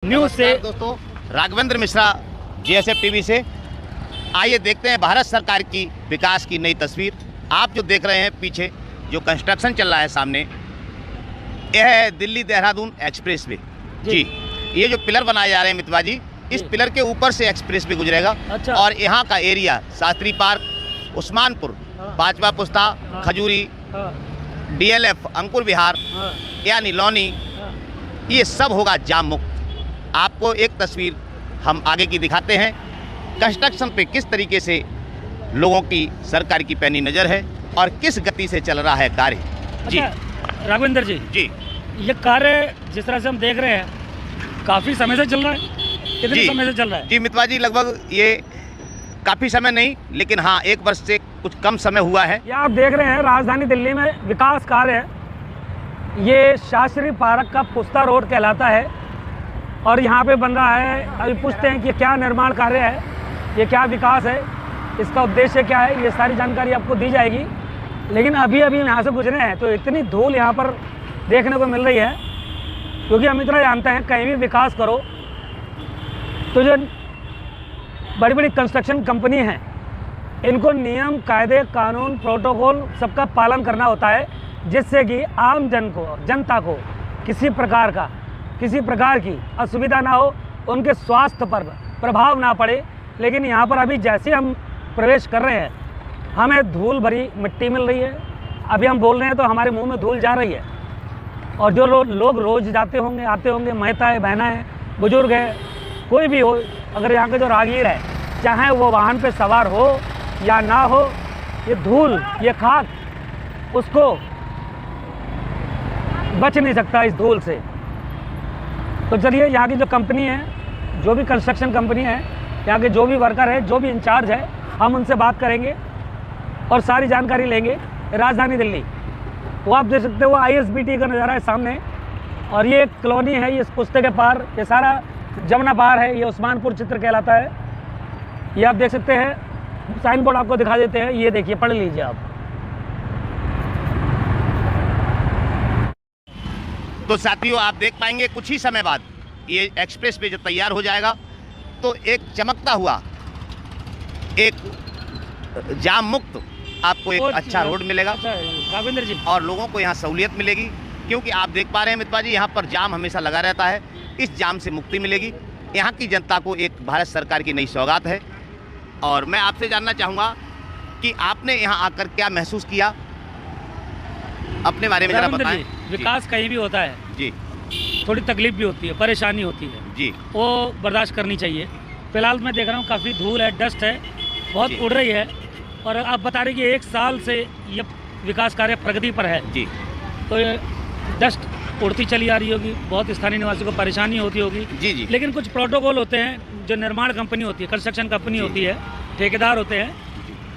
News से। दोस्तों, Raghavendra Mishra, GSF TV से। आइए देखते हैं भारत सरकार की विकास की नई तस्वीर। आप जो देख रहे हैं पीछे जो कंस्ट्रक्शन चल रहा है सामने, यह है दिल्ली देहरादून एक्सप्रेस वे जी। ये जो पिलर बनाए जा रहे हैं मितवा जी, इस पिलर के ऊपर से एक्सप्रेस वे गुजरेगा। अच्छा। और यहाँ का एरिया शास्त्री पार्क, उस्मानपुर, पांचवा पुस्ता, खजूरी, DLF, अंकुर विहार यानी लौनी, ये सब होगा जाम मुक्त। आपको एक तस्वीर हम आगे की दिखाते हैं, कंस्ट्रक्शन पे किस तरीके से लोगों की, सरकार की पैनी नज़र है और किस गति से चल रहा है कार्य जी। अच्छा, राघवेंद्र जी, ये कार्य जिस तरह से हम देख रहे हैं काफ़ी समय से चल रहा है। कितने समय से चल रहा है? जी मितवा जी, लगभग ये काफ़ी समय नहीं, लेकिन हाँ 1 वर्ष से कुछ कम समय हुआ है। ये आप देख रहे हैं राजधानी दिल्ली में विकास कार्य है। ये शास्त्री पार्क का पुस्ता रोड कहलाता है और यहाँ पे बन रहा है। अभी पूछते हैं कि क्या निर्माण कार्य है, ये क्या विकास है, इसका उद्देश्य क्या है, ये सारी जानकारी आपको दी जाएगी। लेकिन अभी यहाँ से गुजरे हैं तो इतनी धूल यहाँ पर देखने को मिल रही है, क्योंकि हम इतना जानते हैं कहीं भी विकास करो तो जो बड़ी बड़ी कंस्ट्रक्शन कंपनी हैं, इनको नियम, कायदे, कानून, प्रोटोकॉल सबका पालन करना होता है, जिससे कि आम जनता को किसी प्रकार की असुविधा ना हो, उनके स्वास्थ्य पर प्रभाव ना पड़े। लेकिन यहाँ पर अभी जैसे हम प्रवेश कर रहे हैं, हमें धूल भरी मिट्टी मिल रही है। अभी हम बोल रहे हैं तो हमारे मुंह में धूल जा रही है। और जो लोग रोज़ जाते होंगे, आते होंगे, महिला है, बहना है, बुजुर्ग है, कोई भी हो, अगर यहाँ के जो राहगीर है, चाहे वो वाहन पे सवार हो या ना हो, ये धूल, ये खाक उसको बच नहीं सकता इस धूल से। तो चलिए, यहाँ की जो कंपनी है, जो भी कंस्ट्रक्शन कंपनी है, यहाँ के जो भी वर्कर है, जो भी इंचार्ज है, हम उनसे बात करेंगे और सारी जानकारी लेंगे। राजधानी दिल्ली, वो आप देख सकते हो, ISBT का नज़ारा है सामने। और ये एक कॉलोनी है, ये पुस्ते के पार, ये सारा जमुना पार है, ये उस्मानपुर चित्र कहलाता है। ये आप देख सकते हैं, साइन बोर्ड आपको दिखा देते हैं, ये देखिए, पढ़ लीजिए आप। तो साथियों, आप देख पाएंगे कुछ ही समय बाद ये एक्सप्रेस वे जब तैयार हो जाएगा तो एक चमकता हुआ, एक जाम मुक्त आपको एक अच्छा रोड मिलेगा। राघवेंद्र जी, और लोगों को यहाँ सहूलियत मिलेगी, क्योंकि आप देख पा रहे हैं मितवा जी, यहाँ पर जाम हमेशा लगा रहता है। इस जाम से मुक्ति मिलेगी। यहाँ की जनता को एक भारत सरकार की नई सौगात है। और मैं आपसे जानना चाहूँगा कि आपने यहाँ आकर क्या महसूस किया, अपने बारे में जरा बताएं। विकास कहीं भी होता है जी, थोड़ी तकलीफ भी होती है, परेशानी होती है जी, वो बर्दाश्त करनी चाहिए। फिलहाल मैं देख रहा हूँ काफ़ी धूल है, डस्ट है, बहुत उड़ रही है। और आप बता रहे कि 1 साल से ये विकास कार्य प्रगति पर है जी, तो ये डस्ट उड़ती चली आ रही होगी, बहुत स्थानीय निवासियों को परेशानी होती होगी। जी जी। लेकिन कुछ प्रोटोकॉल होते हैं, जो निर्माण कंपनी होती है, कंस्ट्रक्शन कंपनी होती है, ठेकेदार होते हैं,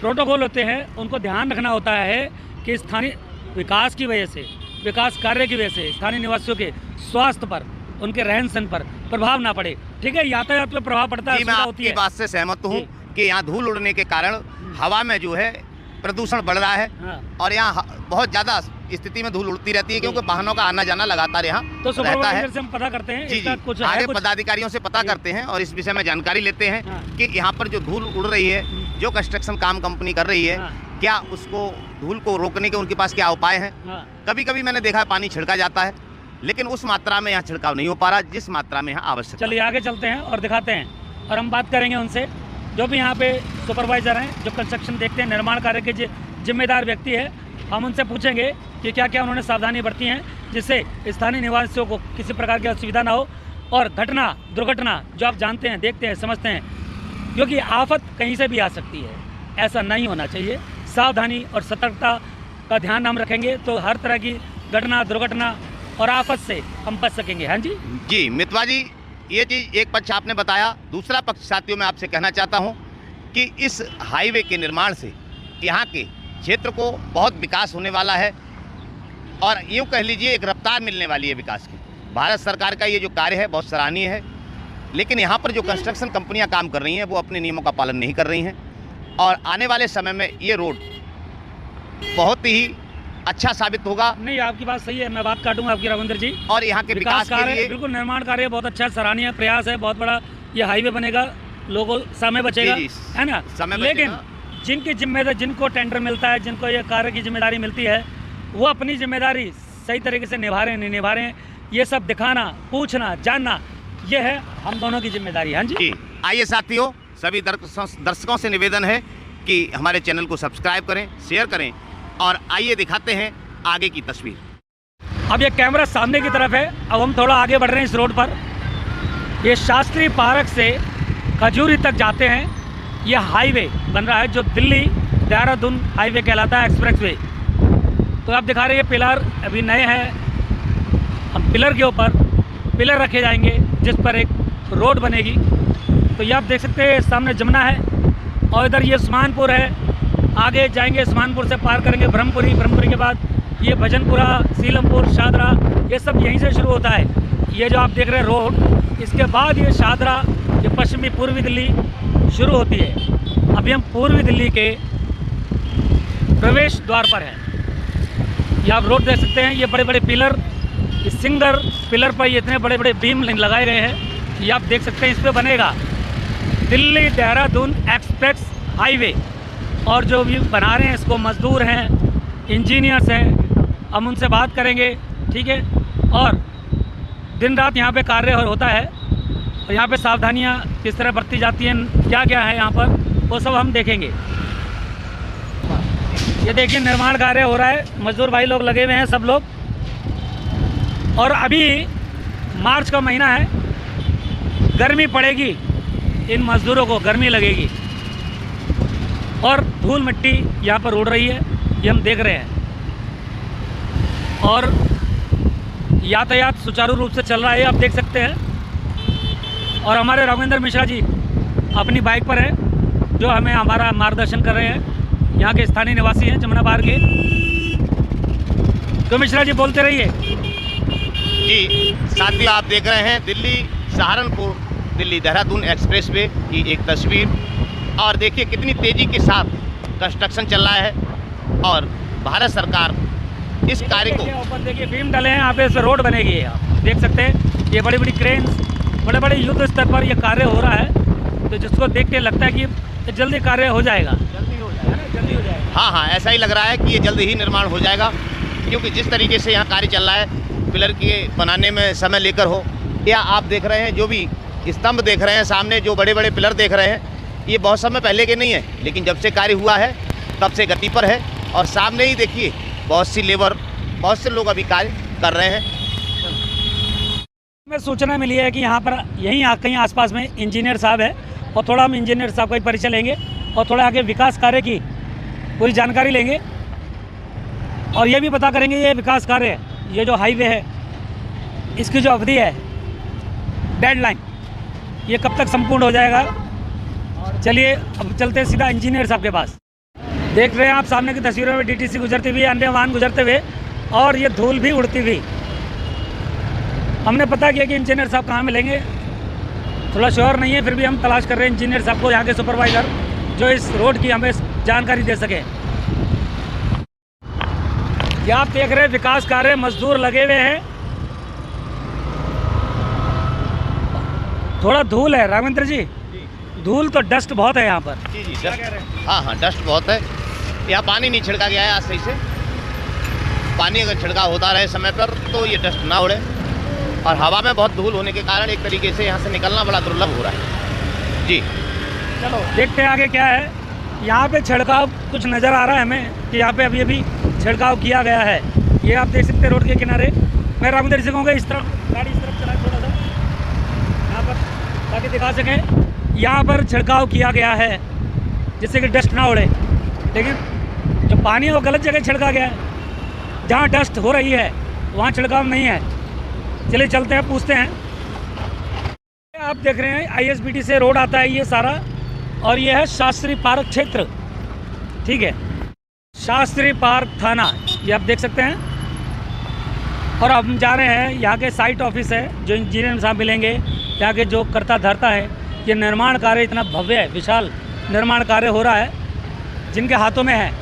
प्रोटोकॉल होते हैं, उनको ध्यान रखना होता है कि स्थानीय विकास की वजह से, विकास कार्य की वजह से स्थानीय निवासियों के स्वास्थ्य पर, उनके रहन सहन पर प्रभाव ना पड़े। ठीक है, यातायात पर प्रभाव पड़ता है, मैं आपकी बात से सहमत हूँ कि यहाँ धूल उड़ने के कारण हवा में जो है प्रदूषण बढ़ रहा है। और यहाँ बहुत ज़्यादा स्थिति में धूल उड़ती रहती है, क्योंकि वाहनों का आना जाना लगातार यहाँ तो रहता है। से हम पता करते हैं, जी जी, कुछ आगे पदाधिकारियों से पता करते हैं और इस विषय में जानकारी लेते हैं कि यहाँ पर जो धूल उड़ रही है, जो कंस्ट्रक्शन काम कंपनी कर रही है, क्या उसको धूल को रोकने के उनके पास क्या उपाय हैं। कभी कभी मैंने देखा है पानी छिड़का जाता है, लेकिन उस मात्रा में यहाँ छिड़काव नहीं हो पा रहा जिस मात्रा में यहाँ आवश्यक। चलिए आगे चलते हैं और दिखाते हैं, और हम बात करेंगे उनसे, जो भी यहाँ पे सुपरवाइजर हैं, जो कंस्ट्रक्शन देखते हैं, निर्माण कार्य के जिम्मेदार व्यक्ति है। हम उनसे पूछेंगे कि क्या क्या उन्होंने सावधानी बरती हैं, जिससे स्थानीय निवासियों को किसी प्रकार की असुविधा ना हो। और दुर्घटना जो आप जानते हैं, देखते हैं, समझते हैं, क्योंकि आफत कहीं से भी आ सकती है, ऐसा नहीं होना चाहिए। सावधानी और सतर्कता का ध्यान हम रखेंगे तो हर तरह की घटना, दुर्घटना और आफत से हम बच सकेंगे। हाँ जी जी मितवा जी, ये चीज़ एक पक्ष आपने बताया। दूसरा पक्ष साथियों मैं आपसे कहना चाहता हूँ कि इस हाईवे के निर्माण से यहाँ के क्षेत्र को बहुत विकास होने वाला है, और यूँ कह लीजिए एक रफ्तार मिलने वाली है विकास की। भारत सरकार का ये जो कार्य है बहुत सराहनीय है, लेकिन यहाँ पर जो कंस्ट्रक्शन कंपनियाँ काम कर रही हैं वो अपने नियमों का पालन नहीं कर रही हैं। और आने वाले समय में ये रोड बहुत ही अच्छा साबित होगा। नहीं, आपकी बात सही है, मैं बात काटूंगा आपकी राघवेंद्र जी। और यहाँ के विकास के लिए बिल्कुल निर्माण कार्य बहुत अच्छा सराहनीय प्रयास है, बहुत बड़ा ये हाईवे बनेगा, लोगों समय बचेगा, है ना, समय लेकिन बचेगा। जिनकी जिम्मेदारी, जिनको टेंडर मिलता है, जिनको ये कार्य की जिम्मेदारी मिलती है, वो अपनी जिम्मेदारी सही तरीके से निभा रहे हैं नहीं निभा रहे हैं, ये सब दिखाना, पूछना, जानना, ये है हम दोनों की जिम्मेदारी। हाँ जी। आइए साथियों, सभी दर्शकों से निवेदन है कि हमारे चैनल को सब्सक्राइब करें, शेयर करें और आइए दिखाते हैं आगे की तस्वीर। अब ये कैमरा सामने की तरफ है, अब हम थोड़ा आगे बढ़ रहे हैं इस रोड पर। ये शास्त्री पार्क से खजूरी तक जाते हैं, ये हाईवे बन रहा है जो दिल्ली देहरादून हाईवे कहलाता है, एक्सप्रेसवे। तो आप दिखा रहे हैं पिलर अभी नए हैं, हम पिलर के ऊपर पिलर रखे जाएंगे जिस पर एक रोड बनेगी। तो ये आप देख सकते हैं सामने जमुना है और इधर ये उस्मानपुर है, आगे जाएंगे उस्मानपुर से पार करेंगे ब्रह्मपुरी, ब्रह्मपुरी के बाद ये भजनपुरा, सीलमपुर, शादरा, ये सब यहीं से शुरू होता है। ये जो आप देख रहे हैं रोड, इसके बाद ये शादरा, ये पश्चिमी पूर्वी दिल्ली शुरू होती है। अभी हम पूर्वी दिल्ली के प्रवेश द्वार पर हैं। ये आप रोड देख सकते हैं, ये बड़े बड़े पिलर, ये सिंगल पिलर पर ये इतने बड़े बड़े बीम लगाए गए हैं। ये आप देख सकते हैं, इस पर बनेगा दिल्ली देहरादून एक्सप्रेस हाईवे। और जो भी बना रहे हैं इसको मजदूर हैं, इंजीनियर्स हैं, हम उनसे बात करेंगे, ठीक है। और दिन रात यहाँ पे कार्य होता है और यहाँ पे सावधानियाँ किस तरह बरती जाती हैं, क्या क्या है यहाँ पर, वो सब हम देखेंगे। ये देखिए निर्माण कार्य हो रहा है, मजदूर भाई लोग लगे हुए हैं सब लोग। और अभी मार्च का महीना है, गर्मी पड़ेगी, इन मजदूरों को गर्मी लगेगी और धूल मिट्टी यहाँ पर उड़ रही है, ये हम देख रहे हैं। और यातायात सुचारू रूप से चल रहा है, आप देख सकते हैं। और हमारे राघवेंद्र मिश्रा जी अपनी बाइक पर हैं, जो हमें हमारा मार्गदर्शन कर रहे हैं, यहाँ के स्थानीय निवासी हैं जमुना पार के। तो मिश्रा जी बोलते रहिए। जी साथियों, आप देख रहे हैं दिल्ली सहारनपुर, दिल्ली देहरादून एक्सप्रेसवे की एक तस्वीर। और देखिए कितनी तेज़ी के साथ कंस्ट्रक्शन चल रहा है और भारत सरकार इस कार्य को, ऊपर देखिए बीम डले हैं, यहाँ पे इस रोड बनेगी, आप देख सकते हैं। ये बड़ी बड़ी क्रेन, बड़े बड़े युद्ध स्तर पर ये कार्य हो रहा है, तो जिसको देख के लगता है कि जल्दी कार्य हो जाएगा, जल्दी हो जाएगा। हाँ, ऐसा ही लग रहा है कि ये जल्दी ही निर्माण हो जाएगा, क्योंकि जिस तरीके से यहाँ कार्य चल रहा है, पिलर के बनाने में समय लेकर हो, या आप देख रहे हैं जो भी स्तंभ देख रहे हैं सामने, जो बड़े बड़े पिलर देख रहे हैं, ये बहुत समय पहले के नहीं है, लेकिन जब से कार्य हुआ है तब से गति पर है। और सामने ही देखिए बहुत सी लेबर, बहुत से लोग अभी कार्य कर रहे हैं। हमें सूचना मिली है कि यहाँ पर यहीं कहीं आसपास में इंजीनियर साहब है, और थोड़ा हम इंजीनियर साहब का परिचय लेंगे और थोड़ा आगे विकास कार्य की पूरी जानकारी लेंगे और ये भी पता करेंगे ये विकास कार्य, ये जो हाईवे है, इसकी जो अवधि है, डेडलाइन, ये कब तक संपूर्ण हो जाएगा। चलिए अब चलते हैं सीधा इंजीनियर साहब के पास। देख रहे हैं आप सामने की तस्वीरों में डीटीसी गुजरती हुई, अन्य वाहन गुजरते हुए, और ये धूल भी उड़ती हुई। हमने पता किया कि इंजीनियर साहब कहाँ मिलेंगे, थोड़ा श्योर नहीं है, फिर भी हम तलाश कर रहे हैं इंजीनियर साहब को, यहाँ के सुपरवाइज़र, जो इस रोड की हमें जानकारी दे सके। ये आप देख रहे हैं विकास कार्य, मजदूर लगे हुए हैं। थोड़ा धूल है राघवेंद्र जी, धूल तो डस्ट बहुत है यहाँ पर। जी जी, डस्ट, हाँ, डस्ट बहुत है। यहाँ पानी नहीं छिड़का गया है आज सही से। पानी अगर छिड़का होता रहे समय पर तो ये डस्ट ना उड़े, और हवा में बहुत धूल होने के कारण एक तरीके से यहाँ से निकलना बड़ा दुर्लभ हो रहा है। जी चलो देखते हैं आगे क्या है। यहाँ पे छिड़काव कुछ नज़र आ रहा है हमें कि यहाँ पे अभी छिड़काव किया गया है। ये आप देख सकते हैं रोड के किनारे। मैं राघवेंद्र जी कहूँगा इस तरफ गाड़ी इस तरफ चलाए थोड़ा सा, यहाँ पर ताकि दिखा सकें। यहाँ पर छिड़काव किया गया है जिससे कि डस्ट ना उड़े, लेकिन जो पानी है वो गलत जगह छिड़का गया है। जहाँ डस्ट हो रही है वहाँ छिड़काव नहीं है। चलिए चलते हैं, पूछते हैं। आप देख रहे हैं ISBT से रोड आता है ये सारा, और ये है शास्त्री पार्क क्षेत्र, ठीक है, शास्त्री पार्क थाना, ये आप देख सकते हैं। और अब हम जा रहे हैं, यहाँ के साइट ऑफिस है, जो इंजीनियर साहब मिलेंगे, यहाँ के जो करता धरता है। ये निर्माण कार्य इतना भव्य है, विशाल निर्माण कार्य हो रहा है, जिनके हाथों में है,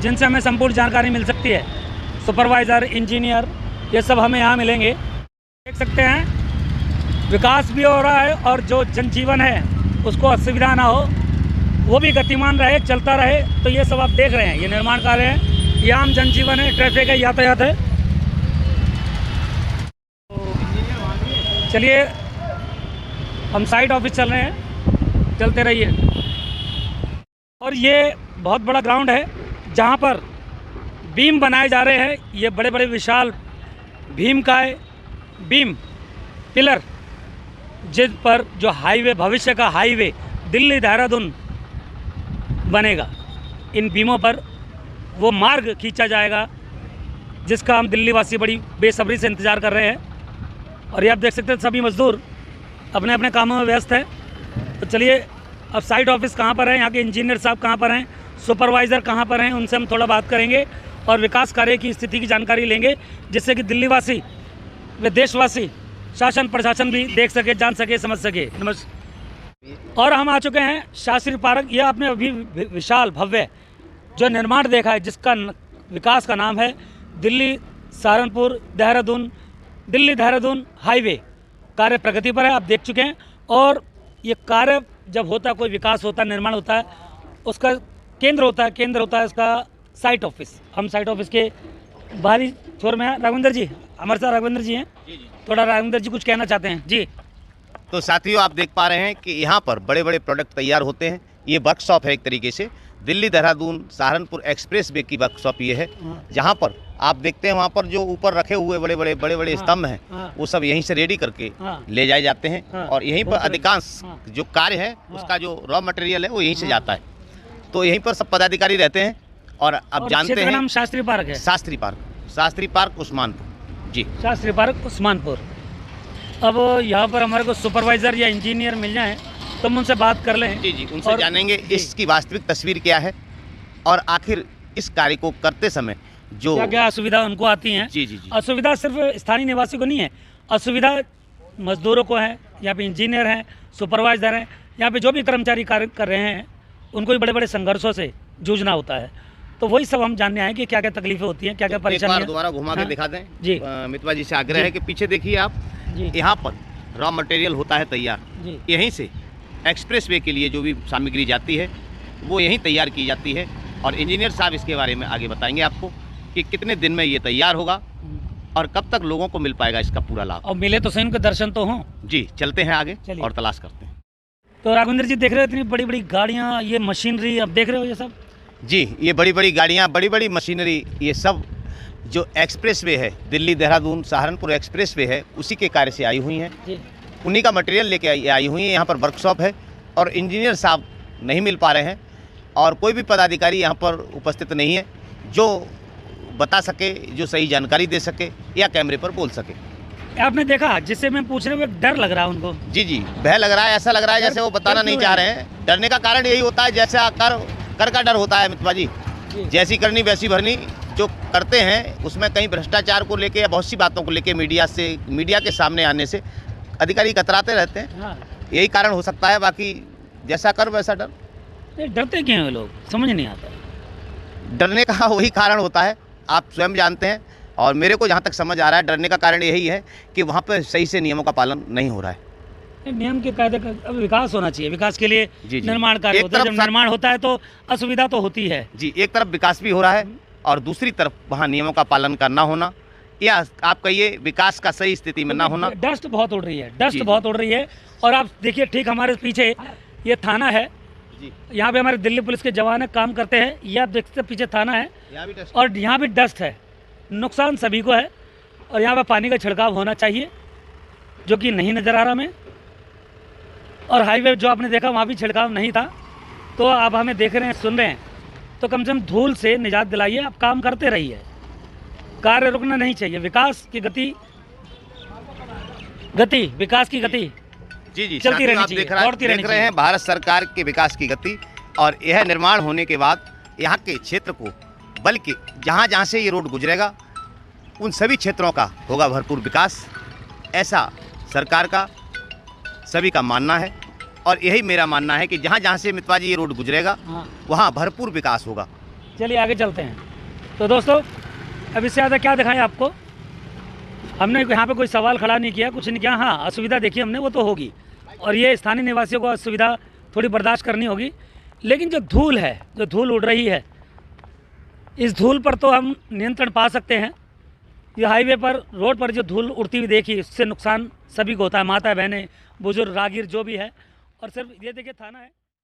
जिनसे हमें संपूर्ण जानकारी मिल सकती है। सुपरवाइज़र, इंजीनियर, ये सब हमें यहाँ मिलेंगे। देख सकते हैं विकास भी हो रहा है और जो जनजीवन है उसको असुविधा ना हो, वो भी गतिमान रहे, चलता रहे। तो ये सब आप देख रहे हैं, ये निर्माण कार्य है, ये आम जनजीवन है, ट्रैफिक है, यातायात है। तो चलिए हम साइड ऑफिस चल रहे हैं, चलते रहिए। और ये बहुत बड़ा ग्राउंड है जहाँ पर बीम बनाए जा रहे हैं। ये बड़े बड़े विशाल भीमकाय बीम पिलर, जिस पर जो हाईवे, भविष्य का हाईवे दिल्ली देहरादून बनेगा, इन बीमों पर वो मार्ग खींचा जाएगा जिसका हम दिल्ली वासी बड़ी बेसब्री से इंतज़ार कर रहे हैं। और ये आप देख सकते हैं सभी मजदूर अपने अपने कामों में व्यस्त है। तो चलिए अब साइड ऑफिस कहाँ पर है, यहाँ के इंजीनियर साहब कहाँ पर हैं, सुपरवाइज़र कहाँ पर हैं, उनसे हम थोड़ा बात करेंगे और विकास कार्य की स्थिति की जानकारी लेंगे, जिससे कि दिल्ली वासी व देशवासी, शासन प्रशासन भी देख सके, जान सके, समझ सके। नमस्कार। और हम आ चुके हैं शास्त्री पार्क। यह आपने अभी विशाल भव्य जो निर्माण देखा है, जिसका विकास का नाम है दिल्ली सहारनपुर देहरादून, दिल्ली देहरादून हाईवे, कार्य प्रगति पर है, आप देख चुके हैं। और ये कार्य जब होता है, कोई विकास होता है, निर्माण होता है, उसका केंद्र होता है इसका साइट ऑफिस। हम साइट ऑफिस के बाहरी छोर में हैं। राघवेंद्र जी, हमारे साथ राघवेंद्र जी हैं। थोड़ा राघवेंद्र जी कुछ कहना चाहते हैं जी। तो साथियों, आप देख पा रहे हैं कि यहाँ पर बड़े बड़े प्रोडक्ट तैयार होते हैं। ये वर्कशॉप है एक तरीके से, दिल्ली देहरादून सहारनपुर एक्सप्रेस वे की वर्कशॉप ये है, जहाँ पर आप देखते हैं वहाँ पर जो ऊपर रखे हुए बड़े बड़े स्तंभ हैं, वो सब यहीं से रेडी करके ले जाए जाते हैं। और यहीं पर अधिकांश जो कार्य है उसका जो रॉ मटेरियल है वो यहीं से जाता है। तो यहीं पर सब पदाधिकारी रहते हैं। और अब जानते हैं, नाम शास्त्री पार्क है। शास्त्री पार्क उस्मानपुर जी, शास्त्री पार्क उस्मानपुर। अब यहाँ पर हमारे को सुपरवाइज़र या इंजीनियर मिल जाए तो हम उनसे बात कर लें। जी, उनसे जानेंगे इसकी वास्तविक तस्वीर क्या है और आखिर इस कार्य को करते समय जो क्या असुविधा उनको आती हैं। जी। असुविधा सिर्फ स्थानीय निवासी को नहीं है, असुविधा मजदूरों को है, यहाँ पे इंजीनियर हैं, सुपरवाइज़र हैं, यहाँ पे जो भी कर्मचारी कार्य कर रहे हैं उनको भी बड़े बड़े संघर्षों से जूझना होता है। तो वही सब हम जानने आए कि क्या क्या तकलीफें होती हैं, क्या क्या परेशानियां। दोबारा घुमा के दिखा दें जी। मितवा जी से आग्रह है कि पीछे देखिए आप, यहाँ पर रॉ मटेरियल होता है तैयार, यहीं से एक्सप्रेस वे के लिए जो भी सामग्री जाती है वो यहीं तैयार की जाती है। और इंजीनियर साहब इसके बारे में आगे बताएंगे आपको कि कितने दिन में ये तैयार होगा और कब तक लोगों को मिल पाएगा इसका पूरा लाभ। और मिले तो सही उनके दर्शन तो हों। जी, चलते हैं आगे और तलाश करते हैं। तो राघवेंद्र जी, देख रहे हो इतनी बड़ी बड़ी गाड़ियाँ, ये मशीनरी, अब देख रहे हो ये सब। जी, ये बड़ी बड़ी गाड़ियाँ, बड़ी बड़ी मशीनरी, ये सब जो एक्सप्रेस वे है, दिल्ली देहरादून सहारनपुर एक्सप्रेस वे है, उसी के कार्य से आई हुई हैं। उन्हीं का मटेरियल लेके आई हुई हैं। यहाँ पर वर्कशॉप है और इंजीनियर साहब नहीं मिल पा रहे हैं और कोई भी पदाधिकारी यहाँ पर उपस्थित नहीं है जो बता सके, जो सही जानकारी दे सके या कैमरे पर बोल सके। आपने देखा, जिससे मैं पूछ रहा हूँ, डर लग रहा है उनको। जी, भय लग रहा है, ऐसा लग रहा है जैसे वो बताना नहीं चाह रहे हैं। डरने का कारण यही होता है, जैसे कर का डर होता है मितवा जी, जैसी करनी वैसी भरनी। जो करते हैं उसमें कहीं भ्रष्टाचार को लेके या बहुत सी बातों को लेके मीडिया के सामने आने से अधिकारी कतराते रहते हैं। यही कारण हो सकता है, बाकी जैसा कर वैसा डर। डरते क्यों हैं लोग, समझ नहीं आता। डरने का वही कारण होता है, आप स्वयं जानते हैं। और मेरे को जहाँ तक समझ आ रहा है, डरने का कारण यही है कि वहाँ पर सही से नियमों का पालन नहीं हो रहा है। नियम के कायदे का अब विकास होना चाहिए, विकास के लिए निर्माण कार्य होता है। जब निर्माण होता है तो असुविधा तो होती है। जी, एक तरफ विकास भी हो रहा है और दूसरी तरफ वहाँ नियमों का पालन करना होना, या आप कहिए विकास का सही स्थिति में ना होना। डस्ट बहुत उड़ रही है, बहुत उड़ रही है। और आप देखिए, ठीक हमारे पीछे ये थाना है, यहाँ पे हमारे दिल्ली पुलिस के जवान काम करते हैं। ये आप देखते हैं पीछे थाना है, और यहाँ भी डस्ट है, नुकसान सभी को है। और यहाँ पे पानी का छिड़काव होना चाहिए, जो कि नहीं नज़र आ रहा हमें। और हाईवे जो आपने देखा, वहाँ भी छिड़काव नहीं था। तो आप हमें देख रहे हैं, सुन रहे हैं, तो कम से कम धूल से निजात दिलाइए। आप काम करते रहिए, कार्य रुकना नहीं चाहिए। विकास की गति विकास की गति जी चलती रहनी चाहिए, दौड़ती रहनी चाहिए। देख रहे हैं भारत सरकार के विकास की गति। और यह निर्माण होने के बाद यहाँ के क्षेत्र को, बल्कि जहाँ जहाँ से ये रोड गुजरेगा उन सभी क्षेत्रों का होगा भरपूर विकास, ऐसा सरकार का सभी का मानना है। और यही मेरा मानना है कि जहाँ जहाँ से मितवा जी ये रोड गुजरेगा वहाँ भरपूर विकास होगा। चलिए आगे चलते हैं। तो दोस्तों, अब इससे ज़्यादा क्या दिखाएं आपको। हमने यहाँ पे कोई सवाल खड़ा नहीं किया, कुछ नहीं किया। हाँ, असुविधा देखी हमने, वो तो होगी, और ये स्थानीय निवासियों को असुविधा थोड़ी बर्दाश्त करनी होगी। लेकिन जो धूल है, जो धूल उड़ रही है, इस धूल पर तो हम नियंत्रण पा सकते हैं। ये हाईवे पर, रोड पर जो धूल उड़ती हुई देखी, इससे नुकसान सभी को होता है, माता बहनें, बुजुर्ग, राहगीर जो भी है। और सिर्फ ये देखिए थाना है।